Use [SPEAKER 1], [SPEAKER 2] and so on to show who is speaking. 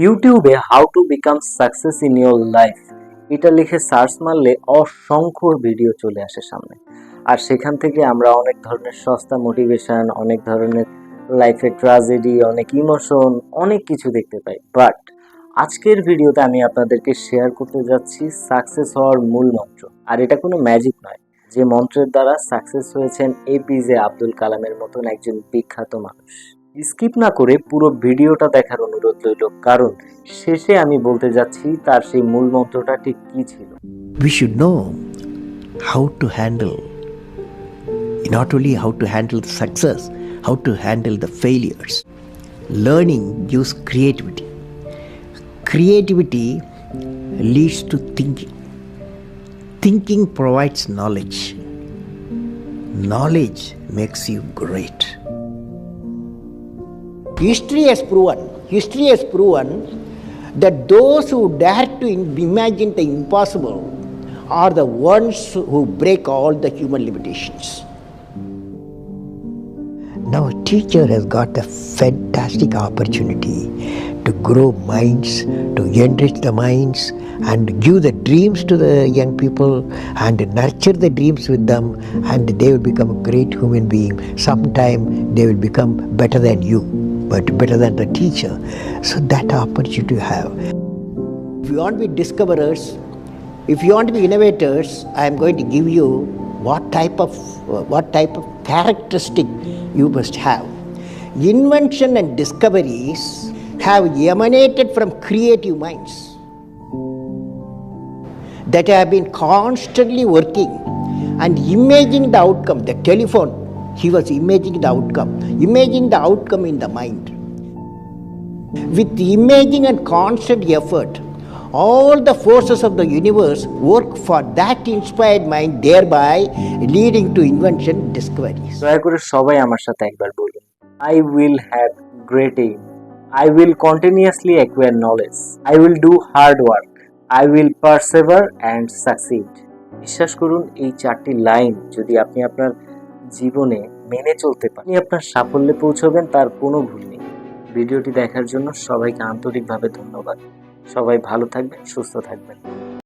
[SPEAKER 1] ইউটিউবে how to become success in your life এটা লিখে সার্চ মারলে অসংখ্য ভিডিও চলে আসে সামনে। আর সেখান থেকে আমরা অনেক ধরনের সস্তা মোটিভেশন, অনেক ধরনের লাইফে ট্র্যাজেডি, অনেক ইমোশন, অনেক কিছু দেখতে পাই। বাট আজকের ভিডিওতে আমি আপনাদেরকে শেয়ার করতে যাচ্ছি সাকসেস হওয়ার মূল মন্ত্র। আর এটা কোনো ম্যাজিক নয়, যে মন্ত্রের দ্বারা সাকসেস হয়েছেন এপিজে আব্দুল কালামের মতন একজন বিখ্যাত মানুষ। স্কিপ না করে পুরো ভিডিওটা দেখার অনুরোধ রইল, কারণ শেষে আমি বলতে যাচ্ছি তার সেই মূল মন্ত্রটা ঠিক কি ছিল।
[SPEAKER 2] We should know how to handle, not only how to handle the success, how to handle the failures. Learning gives creativity. Creativity leads to thinking. Thinking provides knowledge. Knowledge makes you great. History has proven that those who dare to imagine the impossible are the ones who break all the human limitations. Now a teacher has got a fantastic opportunity to grow minds, to enrich the minds and give the dreams to the young people and nurture the dreams with them, and they will become a great human being. Sometime they will become better than you, but better than the teacher. So that opportunity you have. If you want to be discoverers, if you want to be innovators, I am going to give you what type of characteristic you must have. Invention and discoveries have emanated from creative minds that have been constantly working and imagining the outcome. The telephone, he was imagining the outcome in the mind. With imaging and constant effort, all the forces of the universe work for that inspired mind, thereby leading to invention, discoveries.
[SPEAKER 1] দয়া করে সবাই আমার সাথে একবার বলুন, I will have great aim, I will continuously acquire knowledge, I will do hard work, I will persevere and succeed. বিশ্বাস করুন, এই চারটি লাইন যদি আপনি আপনার জীবনে মেনে চলতে পারেন, আপনি আপনার সাফল্যে পৌঁছবেন, তার কোনো ভুল নেই। ভিডিওটি দেখার জন্য সবাইকে আন্তরিকভাবে ধন্যবাদ। সবাই ভালো থাকবেন, সুস্থ থাকবেন।